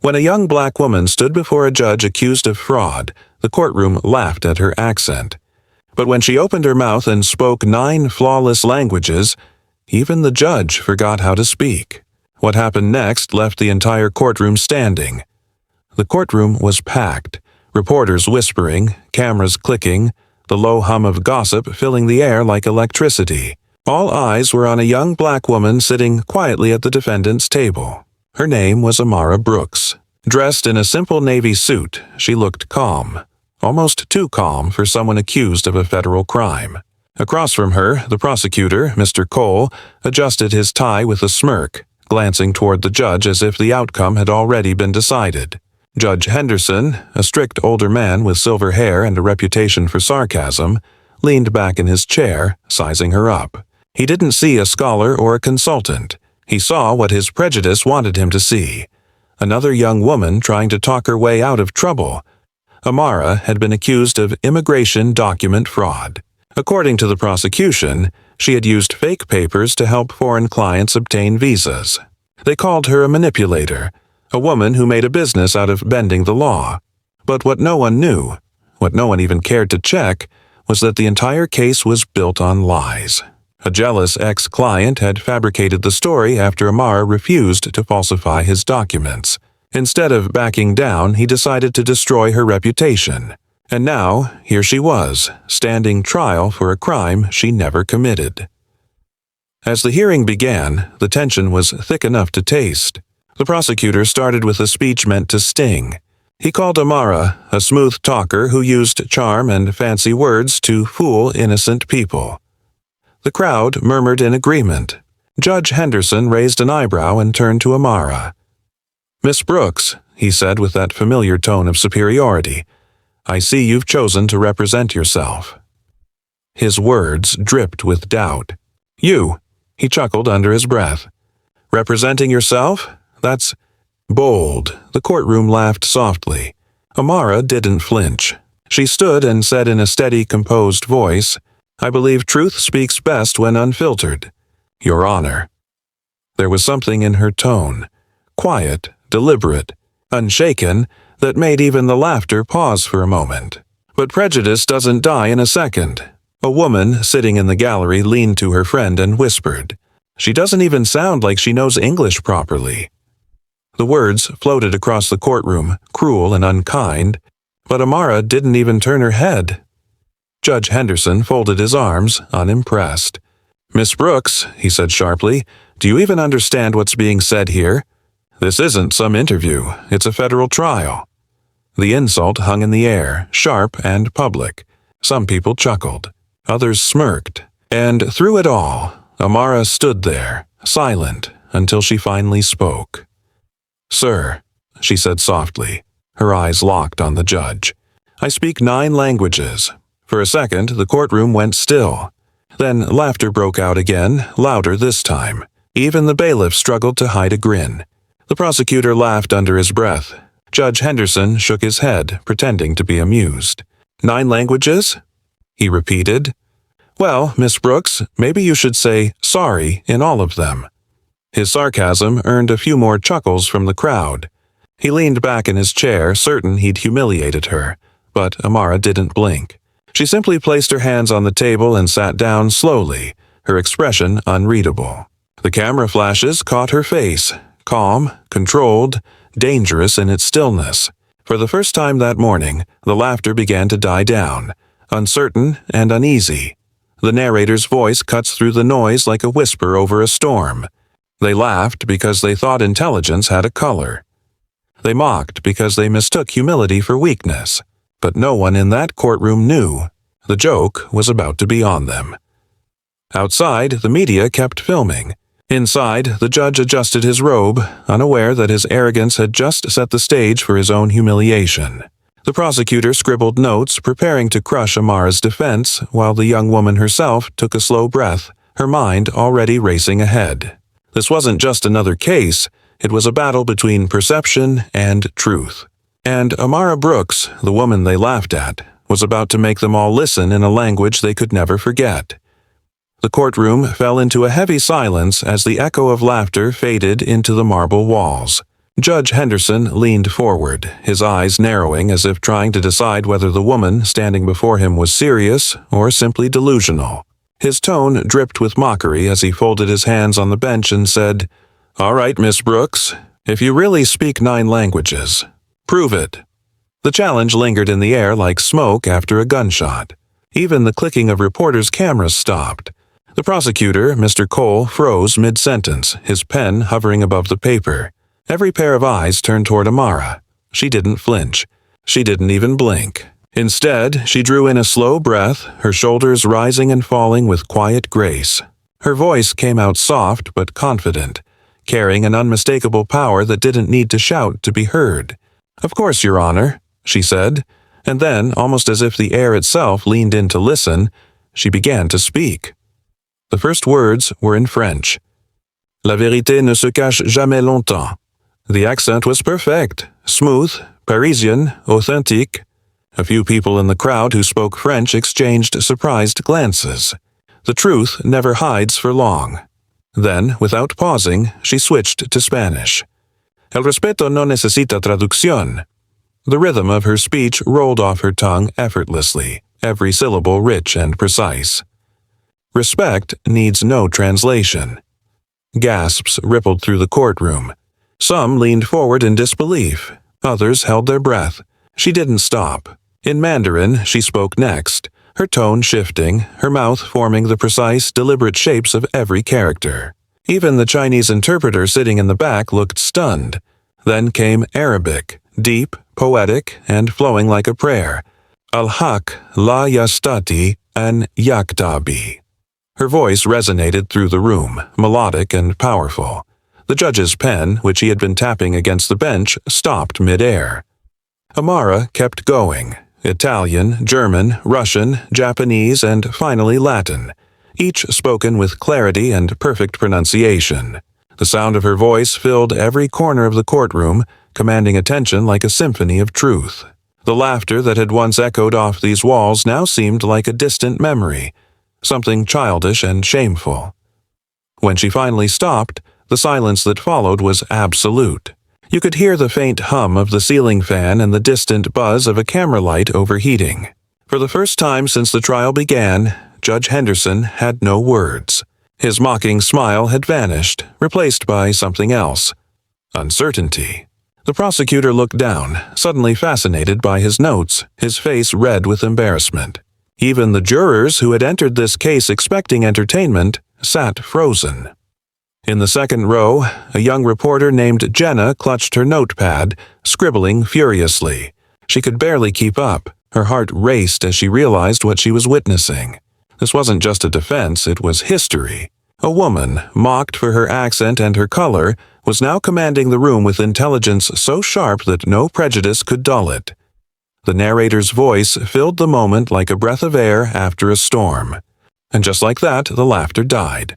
When a young black woman stood before a judge accused of fraud, the courtroom laughed at her accent. But when she opened her mouth and spoke 9 flawless languages, even the judge forgot how to speak. What happened next left the entire courtroom standing. The courtroom was packed, reporters whispering, cameras clicking, the low hum of gossip filling the air like electricity. All eyes were on a young black woman sitting quietly at the defendant's table. Her name was Amara Brooks. Dressed in a simple navy suit, she looked calm, almost too calm for someone accused of a federal crime. Across from her, the prosecutor, Mr. Cole, adjusted his tie with a smirk, glancing toward the judge as if the outcome had already been decided. Judge Henderson, a strict older man with silver hair and a reputation for sarcasm, leaned back in his chair, sizing her up. He didn't see a scholar or a consultant. He saw what his prejudice wanted him to see. Another young woman trying to talk her way out of trouble. Amara had been accused of immigration document fraud. According to the prosecution, she had used fake papers to help foreign clients obtain visas. They called her a manipulator, a woman who made a business out of bending the law. But what no one knew, what no one even cared to check, was that the entire case was built on lies. A jealous ex-client had fabricated the story after Amara refused to falsify his documents. Instead of backing down, he decided to destroy her reputation. And now, here she was, standing trial for a crime she never committed. As the hearing began, the tension was thick enough to taste. The prosecutor started with a speech meant to sting. He called Amara a smooth talker who used charm and fancy words to fool innocent people. The crowd murmured in agreement. Judge Henderson raised an eyebrow and turned to Amara. "Miss Brooks," he said with that familiar tone of superiority, "I see you've chosen to represent yourself." His words dripped with doubt. "You," he chuckled under his breath. "Representing yourself? That's bold." The courtroom laughed softly. Amara didn't flinch. She stood and said in a steady, composed voice, "I believe truth speaks best when unfiltered. Your Honor." There was something in her tone, quiet, deliberate, unshaken, that made even the laughter pause for a moment. But prejudice doesn't die in a second. A woman sitting in the gallery leaned to her friend and whispered, "She doesn't even sound like she knows English properly." The words floated across the courtroom, cruel and unkind, but Amara didn't even turn her head. Judge Henderson folded his arms, unimpressed. "Miss Brooks," he said sharply, "do you even understand what's being said here? This isn't some interview, it's a federal trial." The insult hung in the air, sharp and public. Some people chuckled, others smirked, and through it all, Amara stood there, silent, until she finally spoke. "Sir," she said softly, her eyes locked on the judge, "I speak 9 languages." For a second, the courtroom went still. Then laughter broke out again, louder this time. Even the bailiff struggled to hide a grin. The prosecutor laughed under his breath. Judge Henderson shook his head, pretending to be amused. 9 languages?" he repeated. "Well, Miss Brooks, maybe you should say sorry in all of them." His sarcasm earned a few more chuckles from the crowd. He leaned back in his chair, certain he'd humiliated her, but Amara didn't blink. She simply placed her hands on the table and sat down slowly, her expression unreadable. The camera flashes caught her face, calm, controlled, dangerous in its stillness. For the first time that morning, the laughter began to die down, uncertain and uneasy. The narrator's voice cuts through the noise like a whisper over a storm. They laughed because they thought intelligence had a color. They mocked because they mistook humility for weakness. But no one in that courtroom knew. The joke was about to be on them. Outside, the media kept filming. Inside, the judge adjusted his robe, unaware that his arrogance had just set the stage for his own humiliation. The prosecutor scribbled notes, preparing to crush Amara's defense, while the young woman herself took a slow breath, her mind already racing ahead. This wasn't just another case, it was a battle between perception and truth. And Amara Brooks, the woman they laughed at, was about to make them all listen in a language they could never forget. The courtroom fell into a heavy silence as the echo of laughter faded into the marble walls. Judge Henderson leaned forward, his eyes narrowing as if trying to decide whether the woman standing before him was serious or simply delusional. His tone dripped with mockery as he folded his hands on the bench and said, "All right, Miss Brooks, if you really speak 9 languages, prove it." The challenge lingered in the air like smoke after a gunshot. Even the clicking of reporters' cameras stopped. The prosecutor, Mr. Cole, froze mid-sentence, his pen hovering above the paper. Every pair of eyes turned toward Amara. She didn't flinch. She didn't even blink. Instead, she drew in a slow breath, her shoulders rising and falling with quiet grace. Her voice came out soft but confident, carrying an unmistakable power that didn't need to shout to be heard. "Of course, Your Honor," she said, and then, almost as if the air itself leaned in to listen, she began to speak. The first words were in French. "La vérité ne se cache jamais longtemps." The accent was perfect, smooth, Parisian, authentique. A few people in the crowd who spoke French exchanged surprised glances. The truth never hides for long. Then, without pausing, she switched to Spanish. "El respeto no necesita traducción." The rhythm of her speech rolled off her tongue effortlessly, every syllable rich and precise. Respect needs no translation. Gasps rippled through the courtroom. Some leaned forward in disbelief. Others held their breath. She didn't stop. In Mandarin, she spoke next, her tone shifting, her mouth forming the precise, deliberate shapes of every character. Even the Chinese interpreter sitting in the back looked stunned. Then came Arabic, deep, poetic, and flowing like a prayer. Al-Haq la yastati an yaktabi. Her voice resonated through the room, melodic and powerful. The judge's pen, which he had been tapping against the bench, stopped mid-air. Amara kept going. Italian, German, Russian, Japanese, and finally Latin, each spoken with clarity and perfect pronunciation. The sound of her voice filled every corner of the courtroom, commanding attention like a symphony of truth. The laughter that had once echoed off these walls now seemed like a distant memory, something childish and shameful. When she finally stopped, the silence that followed was absolute. You could hear the faint hum of the ceiling fan and the distant buzz of a camera light overheating. For the first time since the trial began, Judge Henderson had no words. His mocking smile had vanished, replaced by something else. Uncertainty. The prosecutor looked down, suddenly fascinated by his notes, his face red with embarrassment. Even the jurors who had entered this case expecting entertainment sat frozen. In the second row, a young reporter named Jenna clutched her notepad, scribbling furiously. She could barely keep up. Her heart raced as she realized what she was witnessing. This wasn't just a defense, it was history. A woman, mocked for her accent and her color, was now commanding the room with intelligence so sharp that no prejudice could dull it. The narrator's voice filled the moment like a breath of air after a storm. And just like that, the laughter died.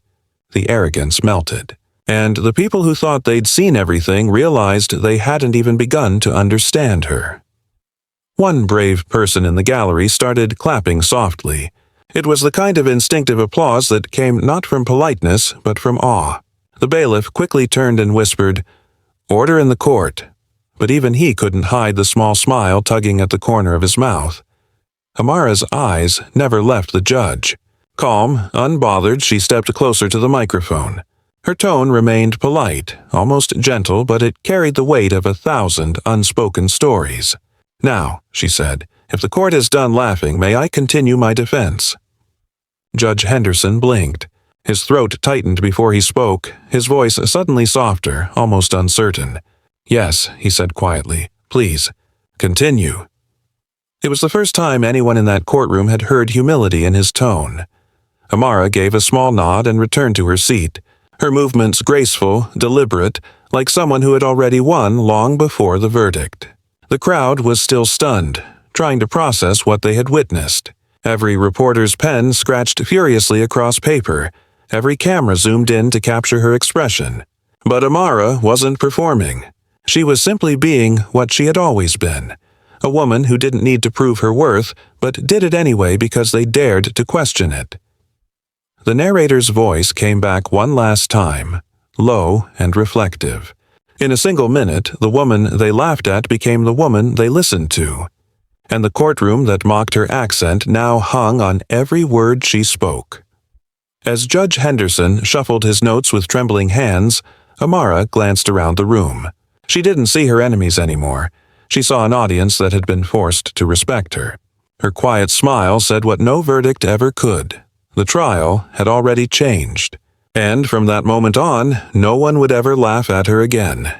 The arrogance melted. And the people who thought they'd seen everything realized they hadn't even begun to understand her. One brave person in the gallery started clapping softly. It was the kind of instinctive applause that came not from politeness, but from awe. The bailiff quickly turned and whispered, "Order in the court." But even he couldn't hide the small smile tugging at the corner of his mouth. Amara's eyes never left the judge. Calm, unbothered, she stepped closer to the microphone. Her tone remained polite, almost gentle, but it carried the weight of 1,000 unspoken stories. "Now," she said, "if the court is done laughing, may I continue my defense?" Judge Henderson blinked. His throat tightened before he spoke, his voice suddenly softer, almost uncertain. "Yes," he said quietly. "Please, continue." It was the first time anyone in that courtroom had heard humility in his tone. Amara gave a small nod and returned to her seat, her movements graceful, deliberate, like someone who had already won long before the verdict. The crowd was still stunned, trying to process what they had witnessed. Every reporter's pen scratched furiously across paper, every camera zoomed in to capture her expression. But Amara wasn't performing. She was simply being what she had always been, a woman who didn't need to prove her worth, but did it anyway because they dared to question it. The narrator's voice came back one last time, low and reflective. In a single minute, the woman they laughed at became the woman they listened to, and the courtroom that mocked her accent now hung on every word she spoke. As Judge Henderson shuffled his notes with trembling hands, Amara glanced around the room. She didn't see her enemies anymore. She saw an audience that had been forced to respect her. Her quiet smile said what no verdict ever could. The trial had already changed, and from that moment on, no one would ever laugh at her again.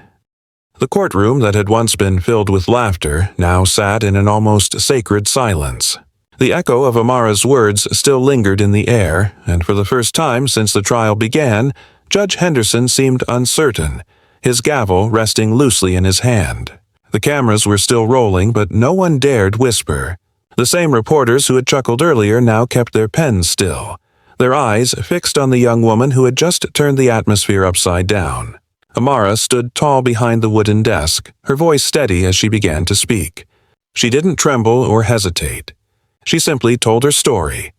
The courtroom that had once been filled with laughter now sat in an almost sacred silence. The echo of Amara's words still lingered in the air, and for the first time since the trial began, Judge Henderson seemed uncertain, his gavel resting loosely in his hand. The cameras were still rolling, but no one dared whisper. The same reporters who had chuckled earlier now kept their pens still, their eyes fixed on the young woman who had just turned the atmosphere upside down. Amara stood tall behind the wooden desk, her voice steady as she began to speak. She didn't tremble or hesitate. She simply told her story,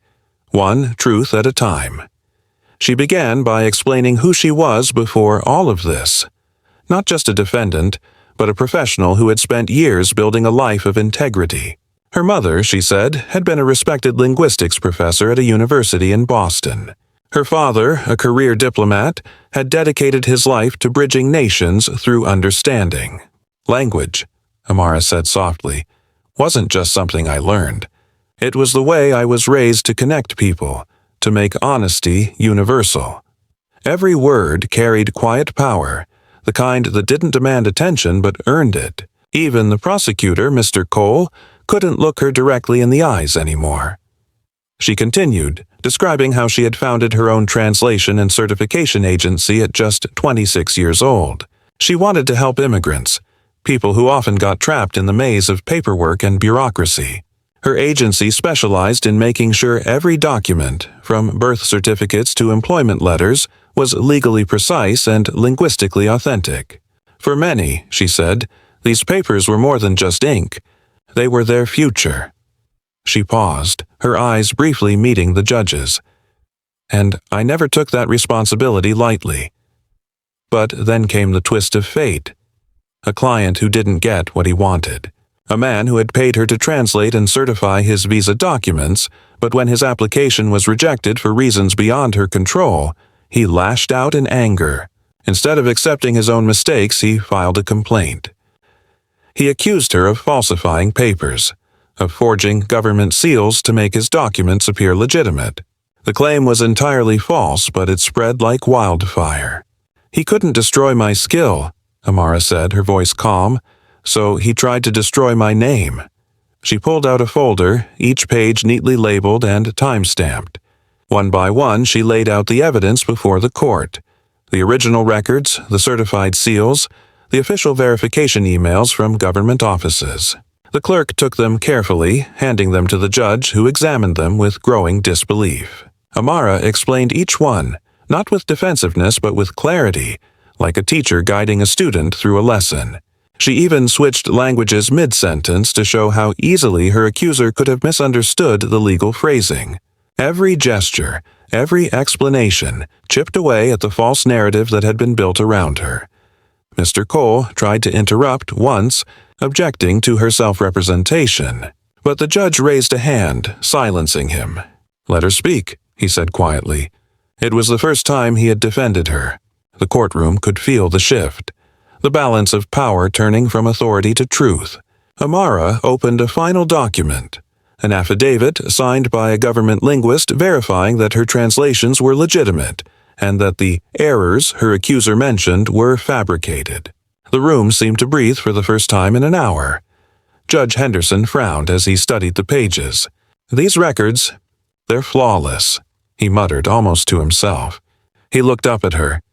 one truth at a time. She began by explaining who she was before all of this. Not just a defendant, but a professional who had spent years building a life of integrity. Her mother, she said, had been a respected linguistics professor at a university in Boston. Her father, a career diplomat, had dedicated his life to bridging nations through understanding. Language, Amara said softly, wasn't just something I learned. It was the way I was raised to connect people, to make honesty universal. Every word carried quiet power, the kind that didn't demand attention but earned it. Even the prosecutor, Mr. Cole, couldn't look her directly in the eyes anymore. She continued, describing how she had founded her own translation and certification agency at just 26 years old. She wanted to help immigrants, people who often got trapped in the maze of paperwork and bureaucracy. Her agency specialized in making sure every document, from birth certificates to employment letters, was legally precise and linguistically authentic. For many, she said, these papers were more than just ink. They were their future. She paused, her eyes briefly meeting the judge's. And I never took that responsibility lightly. But then came the twist of fate. A client who didn't get what he wanted. A man who had paid her to translate and certify his visa documents, but when his application was rejected for reasons beyond her control, he lashed out in anger. Instead of accepting his own mistakes, he filed a complaint. He accused her of falsifying papers, of forging government seals to make his documents appear legitimate. The claim was entirely false, but it spread like wildfire. He couldn't destroy my skill, Amara said, her voice calm, so he tried to destroy my name. She pulled out a folder, each page neatly labeled and time-stamped. One by one, she laid out the evidence before the court. The original records, the certified seals, the official verification emails from government offices. The clerk took them carefully, handing them to the judge, who examined them with growing disbelief. Amara explained each one, not with defensiveness but with clarity, like a teacher guiding a student through a lesson. She even switched languages mid-sentence to show how easily her accuser could have misunderstood the legal phrasing. Every gesture, every explanation, chipped away at the false narrative that had been built around her. Mr. Cole tried to interrupt once, objecting to her self-representation, but the judge raised a hand, silencing him. "Let her speak," he said quietly. It was the first time he had defended her. The courtroom could feel the shift, the balance of power turning from authority to truth. Amara opened a final document, an affidavit signed by a government linguist verifying that her translations were legitimate and that the errors her accuser mentioned were fabricated. The room seemed to breathe for the first time in an hour. Judge Henderson frowned as he studied the pages. "These records, they're flawless," he muttered almost to himself. He looked up at her.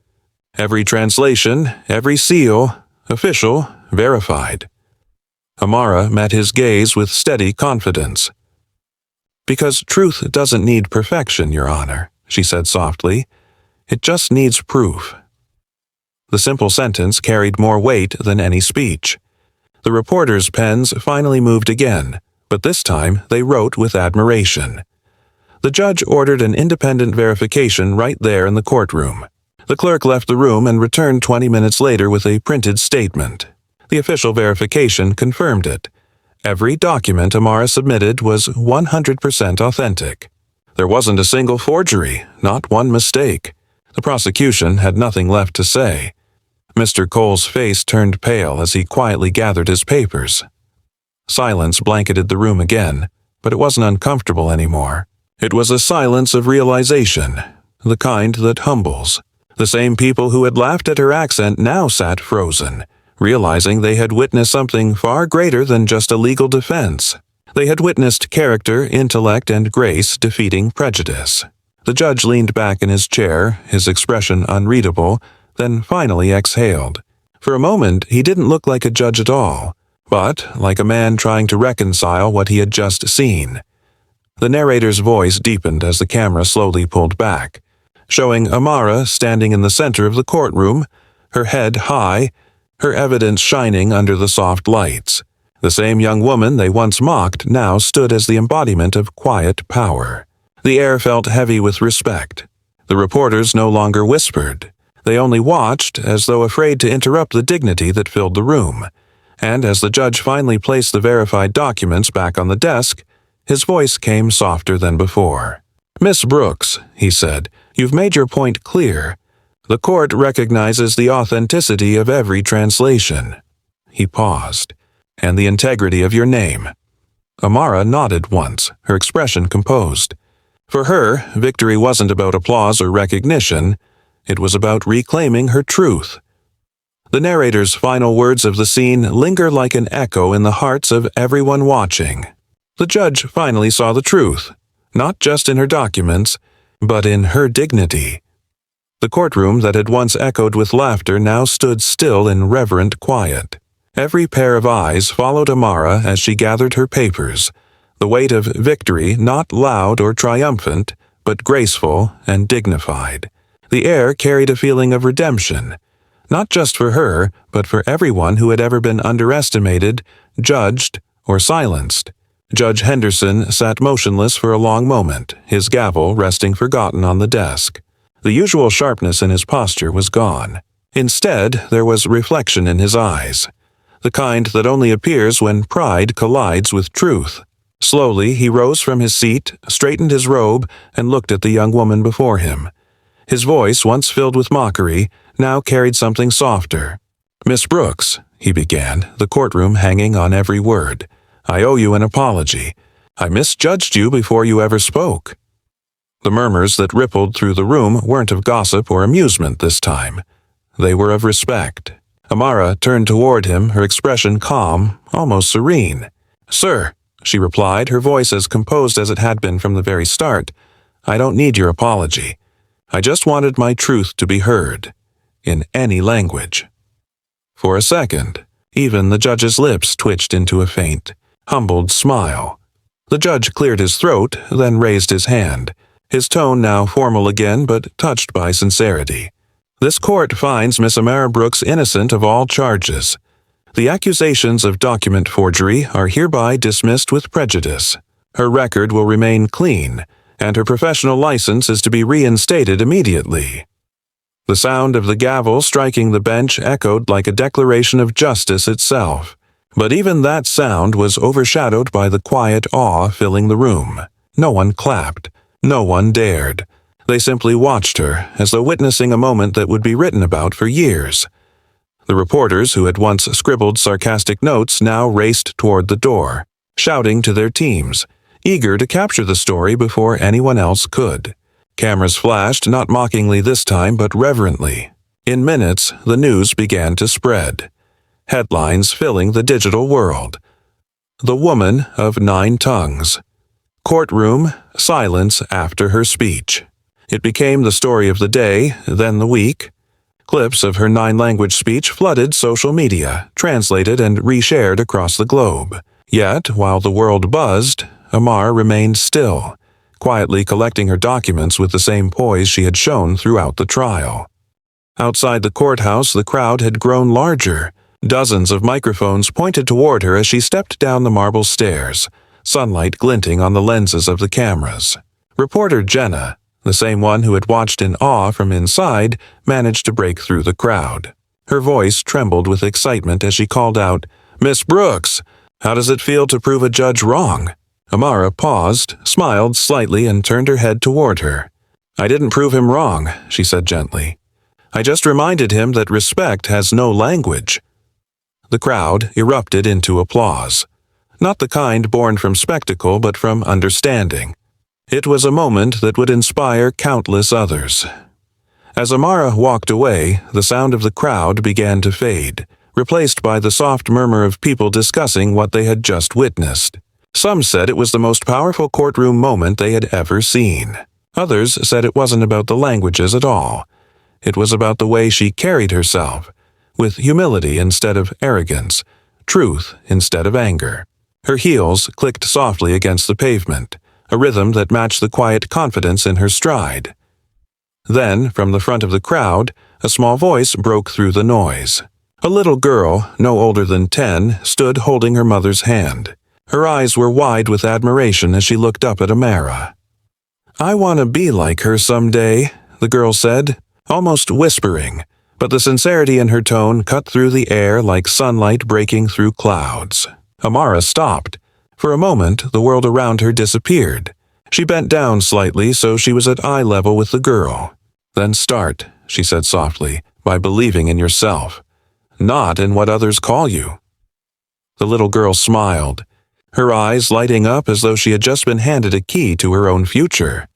Every translation, every seal, official, verified. Amara met his gaze with steady confidence. "Because truth doesn't need perfection, Your Honor," she said softly. "It just needs proof." The simple sentence carried more weight than any speech. The reporters' pens finally moved again, but this time they wrote with admiration. The judge ordered an independent verification right there in the courtroom. The clerk left the room and returned 20 minutes later with a printed statement. The official verification confirmed it. Every document Amara submitted was 100% authentic. There wasn't a single forgery, not one mistake. The prosecution had nothing left to say. Mr. Cole's face turned pale as he quietly gathered his papers. Silence blanketed the room again, but it wasn't uncomfortable anymore. It was a silence of realization, the kind that humbles. The same people who had laughed at her accent now sat frozen, realizing they had witnessed something far greater than just a legal defense. They had witnessed character, intellect, and grace defeating prejudice. The judge leaned back in his chair, his expression unreadable, then finally exhaled. For a moment, he didn't look like a judge at all, but like a man trying to reconcile what he had just seen. The narrator's voice deepened as the camera slowly pulled back, showing Amara standing in the center of the courtroom, her head high, her evidence shining under the soft lights. The same young woman they once mocked now stood as the embodiment of quiet power. The air felt heavy with respect. The reporters no longer whispered. They only watched, as though afraid to interrupt the dignity that filled the room. And as the judge finally placed the verified documents back on the desk, his voice came softer than before. "Miss Brooks," he said, "you've made your point clear. The court recognizes the authenticity of every translation." He paused. "And the integrity of your name." Amara nodded once, her expression composed. For her, victory wasn't about applause or recognition. It was about reclaiming her truth. The narrator's final words of the scene linger like an echo in the hearts of everyone watching. The judge finally saw the truth, not just in her documents, but in her dignity. The courtroom that had once echoed with laughter now stood still in reverent quiet. Every pair of eyes followed Amara as she gathered her papers, the weight of victory not loud or triumphant, but graceful and dignified. The air carried a feeling of redemption, not just for her, but for everyone who had ever been underestimated, judged, or silenced. Judge Henderson sat motionless for a long moment, his gavel resting forgotten on the desk. The usual sharpness in his posture was gone. Instead, there was reflection in his eyes, the kind that only appears when pride collides with truth. Slowly, he rose from his seat, straightened his robe, and looked at the young woman before him. His voice, once filled with mockery, now carried something softer. "Miss Brooks," he began, the courtroom hanging on every word, "I owe you an apology. I misjudged you before you ever spoke." The murmurs that rippled through the room weren't of gossip or amusement this time. They were of respect. Amara turned toward him, her expression calm, almost serene. "Sir," she replied, her voice as composed as it had been from the very start, "I don't need your apology. I just wanted my truth to be heard, in any language." For a second, even the judge's lips twitched into a faint, humbled smile. The judge cleared his throat, then raised his hand, his tone now formal again but touched by sincerity. "This court finds Miss Amara Brooks innocent of all charges. The accusations of document forgery are hereby dismissed with prejudice. Her record will remain clean, and her professional license is to be reinstated immediately." The sound of the gavel striking the bench echoed like a declaration of justice itself. But even that sound was overshadowed by the quiet awe filling the room. No one clapped. No one dared. They simply watched her, as though witnessing a moment that would be written about for years. The reporters who had once scribbled sarcastic notes now raced toward the door, shouting to their teams, eager to capture the story before anyone else could. Cameras flashed, not mockingly this time, but reverently. In minutes, the news began to spread. Headlines filling the digital world. "The Woman of 9 Tongues. Courtroom, silence after her speech." It became the story of the day, then the week. Clips of her 9-language speech flooded social media, translated and reshared across the globe. Yet, while the world buzzed, Amar remained still, quietly collecting her documents with the same poise she had shown throughout the trial. Outside the courthouse, the crowd had grown larger. Dozens of microphones pointed toward her as she stepped down the marble stairs, sunlight glinting on the lenses of the cameras. Reporter Jenna, The same one who had watched in awe from inside managed to break through the crowd. Her voice trembled with excitement as she called out, "Miss Brooks, how does it feel to prove a judge wrong?" Amara paused, smiled slightly, and turned her head toward her. "I didn't prove him wrong," she said gently. "I just reminded him that respect has no language." The crowd erupted into applause. Not the kind born from spectacle, but from understanding. It was a moment that would inspire countless others. As Amara walked away, the sound of the crowd began to fade, replaced by the soft murmur of people discussing what they had just witnessed. Some said it was the most powerful courtroom moment they had ever seen. Others said it wasn't about the languages at all. It was about the way she carried herself, with humility instead of arrogance, truth instead of anger. Her heels clicked softly against the pavement, a rhythm that matched the quiet confidence in her stride. Then, from the front of the crowd, a small voice broke through the noise. A little girl, no older than 10, stood holding her mother's hand. Her eyes were wide with admiration as she looked up at Amara. "I want to be like her someday," the girl said, almost whispering, but the sincerity in her tone cut through the air like sunlight breaking through clouds. Amara stopped. For a moment, the world around her disappeared. She bent down slightly so she was at eye level with the girl. "Then start," she said softly, "by believing in yourself, not in what others call you." The little girl smiled, her eyes lighting up as though she had just been handed a key to her own future.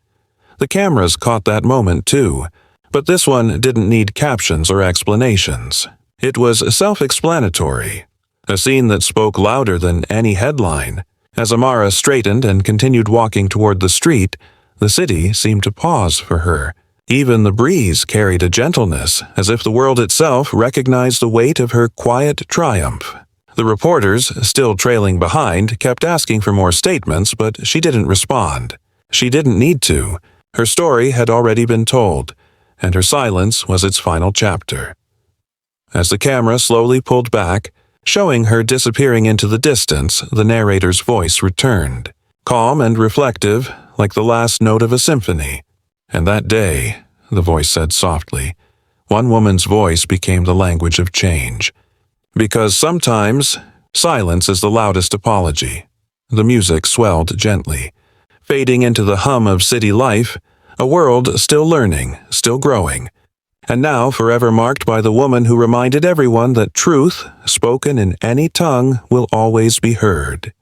The cameras caught that moment too, but this one didn't need captions or explanations. It was self-explanatory, a scene that spoke louder than any headline. As Amara straightened and continued walking toward the street, the city seemed to pause for her. Even the breeze carried a gentleness, as if the world itself recognized the weight of her quiet triumph. The reporters, still trailing behind, kept asking for more statements, but she didn't respond. She didn't need to. Her story had already been told, and her silence was its final chapter. As the camera slowly pulled back, showing her disappearing into the distance, the narrator's voice returned, calm and reflective, like the last note of a symphony. "And that day," the voice said softly, "one woman's voice became the language of change. Because sometimes, silence is the loudest apology." The music swelled gently, fading into the hum of city life, a world still learning, still growing, and now forever marked by the woman who reminded everyone that truth, spoken in any tongue, will always be heard.